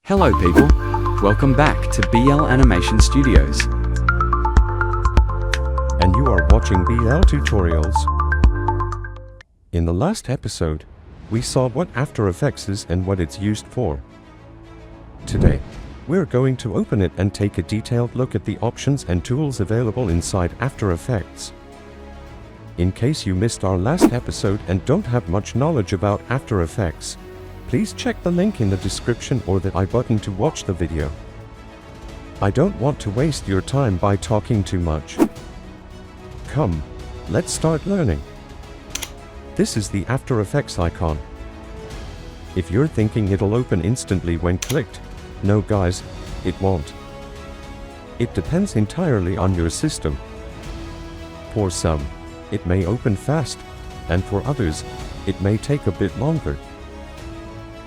Hello people, welcome back to BL Animation Studios. And you are watching BL Tutorials. In the last episode, we saw what After Effects is and what it's used for. Today, we're going to open it and take a detailed look at the options and tools available inside After Effects. In case you missed our last episode and don't have much knowledge about After Effects, please check the link in the description or the I button to watch the video. I don't want to waste your time by talking too much. Come, let's start learning. This is the After Effects icon. If you're thinking it'll open instantly when clicked, no guys, it won't. It depends entirely on your system. For some, it may open fast, and for others, it may take a bit longer.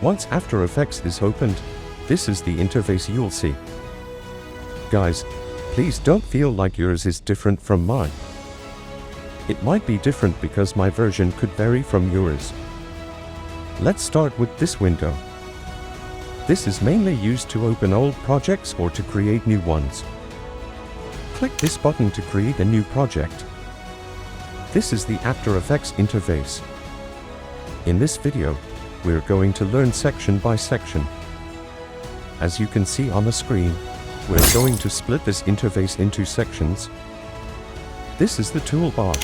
Once After Effects is opened, this is the interface you'll see. Guys, please don't feel like yours is different from mine. It might be different because my version could vary from yours. Let's start with this window. This is mainly used to open old projects or to create new ones. Click this button to create a new project. This is the After Effects interface. In this video, we're going to learn section by section. As you can see on the screen, we're going to split this interface into sections. This is the toolbar.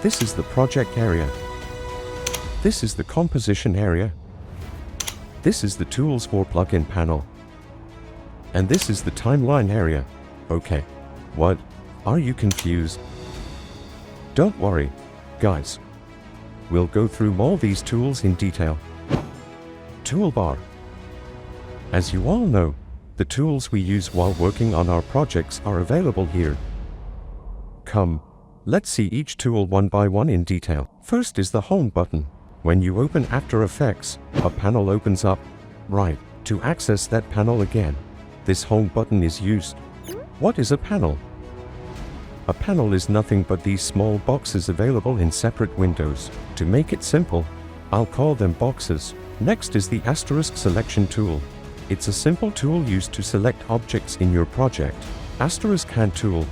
This is the project area. This is the composition area. This is the tools for plugin panel. And this is the timeline area. Okay, what? Are you confused? Don't worry, guys. We'll go through all these tools in detail. Toolbar. As you all know, the tools we use while working on our projects are available here. Come, let's see each tool one by one in detail. First is the Home button. When you open After Effects, a panel opens up. Right, to access that panel again, this Home button is used. What is a panel? A panel is nothing but these small boxes available in separate windows. To make it simple, I'll call them boxes. Next is the Asterisk Selection tool. It's a simple tool used to select objects in your project. Asterisk Hand tool,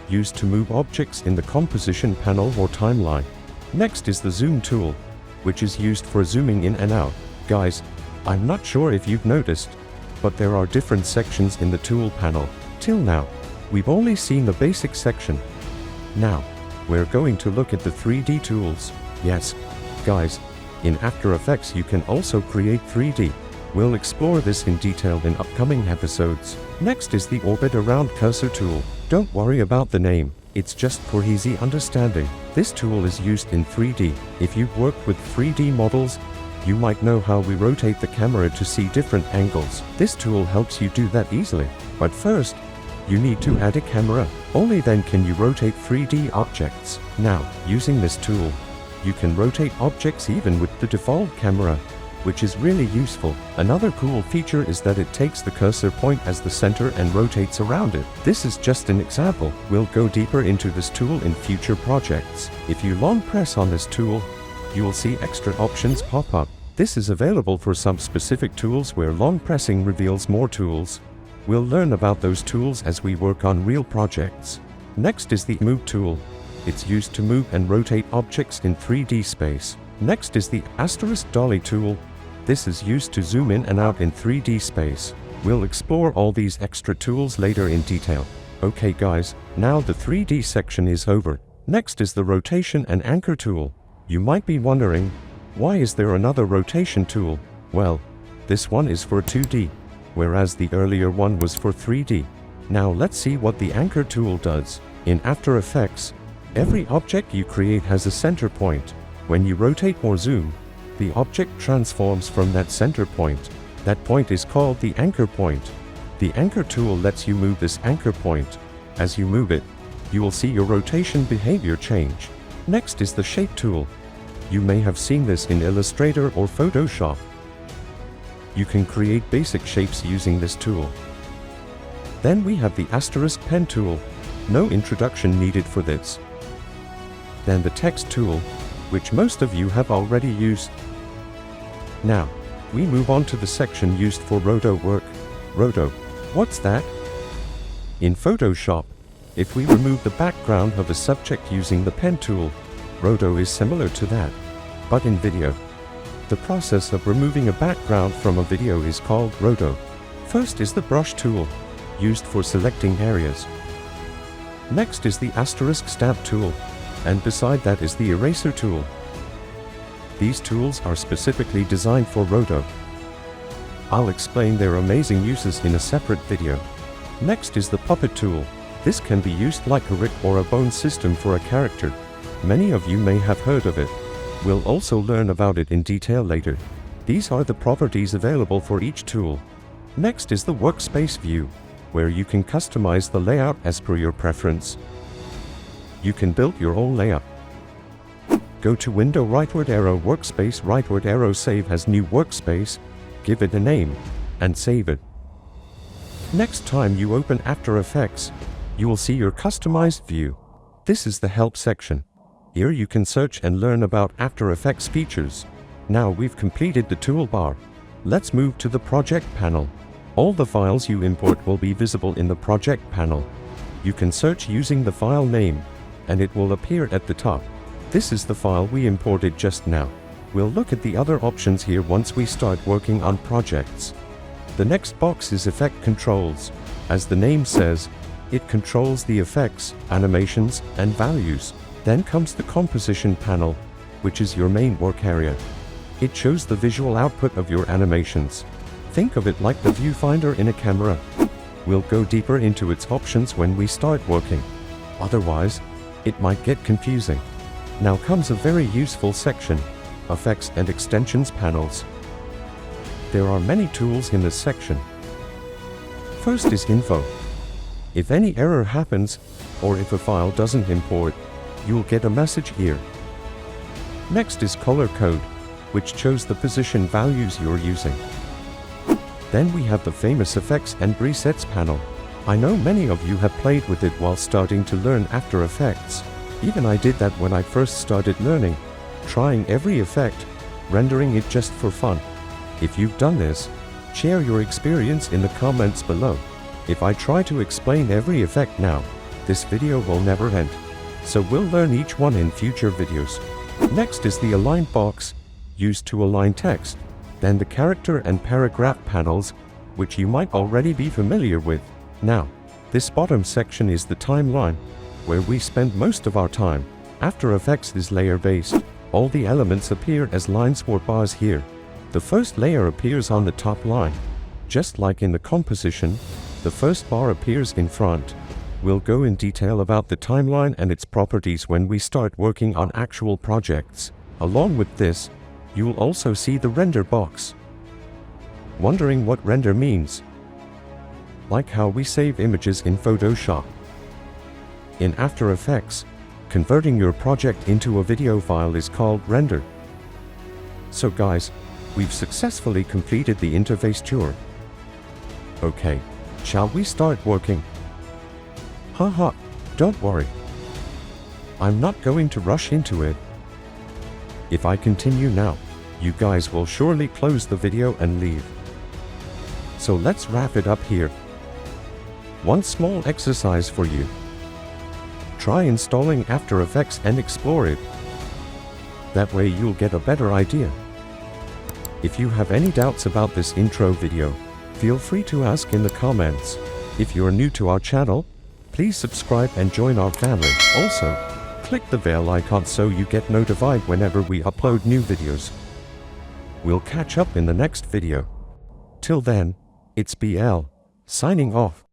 used to move objects in the composition panel or timeline. Next is the Zoom tool, which is used for zooming in and out. Guys, I'm not sure if you've noticed, but there are different sections in the tool panel. Till now, we've only seen the basic section. Now, we're going to look at the 3D tools. Yes, guys, in After Effects you can also create 3D. We'll explore this in detail in upcoming episodes. Next is the Orbit Around Cursor tool. Don't worry about the name, it's just for easy understanding. This tool is used in 3D. If you've worked with 3D models, you might know how we rotate the camera to see different angles. This tool helps you do that easily. But first, you need to add a camera. Only then can you rotate 3D objects. Now, using this tool, you can rotate objects even with the default camera, which is really useful. Another cool feature is that it takes the cursor point as the center and rotates around it. This is just an example. We'll go deeper into this tool in future projects. If you long press on this tool, you will see extra options pop up. This is available for some specific tools where long pressing reveals more tools. We'll learn about those tools as we work on real projects. Next is the Move tool. It's used to move and rotate objects in 3D space. Next is the Asterisk Dolly tool. This is used to zoom in and out in 3D space. We'll explore all these extra tools later in detail. Okay guys, now the 3D section is over. Next is the Rotation and Anchor tool. You might be wondering, why is there another rotation tool? Well, this one is for 2D. Whereas the earlier one was for 3D. Now let's see what the Anchor tool does. In After Effects, every object you create has a center point. When you rotate or zoom, the object transforms from that center point. That point is called the anchor point. The Anchor tool lets you move this anchor point. As you move it, you will see your rotation behavior change. Next is the Shape tool. You may have seen this in Illustrator or Photoshop. You can create basic shapes using this tool. Then we have the Asterisk Pen tool. No introduction needed for this. Then the Text tool, which most of you have already used. Now, we move on to the section used for roto work. Roto. What's that? In Photoshop, if we remove the background of a subject using the pen tool, roto is similar to that. But in video, the process of removing a background from a video is called roto. First is the brush tool, used for selecting areas. Next is the asterisk stamp tool, and beside that is the eraser tool. These tools are specifically designed for roto. I'll explain their amazing uses in a separate video. Next is the puppet tool. This can be used like a rig or a bone system for a character. Many of you may have heard of it. We'll also learn about it in detail later. These are the properties available for each tool. Next is the workspace view, where you can customize the layout as per your preference. You can build your own layout. Go to Window rightward arrow Workspace rightward arrow Save as new workspace, give it a name, and save it. Next time you open After Effects, you will see your customized view. This is the Help section. Here you can search and learn about After Effects features. Now we've completed the toolbar. Let's move to the Project panel. All the files you import will be visible in the Project panel. You can search using the file name, and it will appear at the top. This is the file we imported just now. We'll look at the other options here once we start working on projects. The next box is Effect Controls. As the name says, it controls the effects, animations, and values. Then comes the Composition panel, which is your main work area. It shows the visual output of your animations. Think of it like the viewfinder in a camera. We'll go deeper into its options when we start working. Otherwise, it might get confusing. Now comes a very useful section, Effects and Extensions panels. There are many tools in this section. First is Info. If any error happens, or if a file doesn't import, you'll get a message here. Next is Color Code, which shows the position values you're using. Then we have the famous Effects and Presets panel. I know many of you have played with it while starting to learn After Effects. Even I did that when I first started learning, trying every effect, rendering it just for fun. If you've done this, share your experience in the comments below. If I try to explain every effect now, this video will never end. So we'll learn each one in future videos. Next is the Align box, used to align text. Then the Character and Paragraph panels, which you might already be familiar with. Now, this bottom section is the timeline, where we spend most of our time. After Effects is layer-based. All the elements appear as lines or bars here. The first layer appears on the top line. Just like in the composition, the first bar appears in front. We'll go in detail about the timeline and its properties when we start working on actual projects. Along with this, you'll also see the Render box. Wondering what render means? Like how we save images in Photoshop. In After Effects, converting your project into a video file is called render. So guys, we've successfully completed the interface tour. Okay, shall we start working? Haha, don't worry. I'm not going to rush into it. If I continue now, you guys will surely close the video and leave. So let's wrap it up here. One small exercise for you. Try installing After Effects and explore it. That way you'll get a better idea. If you have any doubts about this intro video, feel free to ask in the comments. If you're new to our channel, please subscribe and join our family. Also, click the bell icon so you get notified whenever we upload new videos. We'll catch up in the next video. Till then, it's BL, signing off.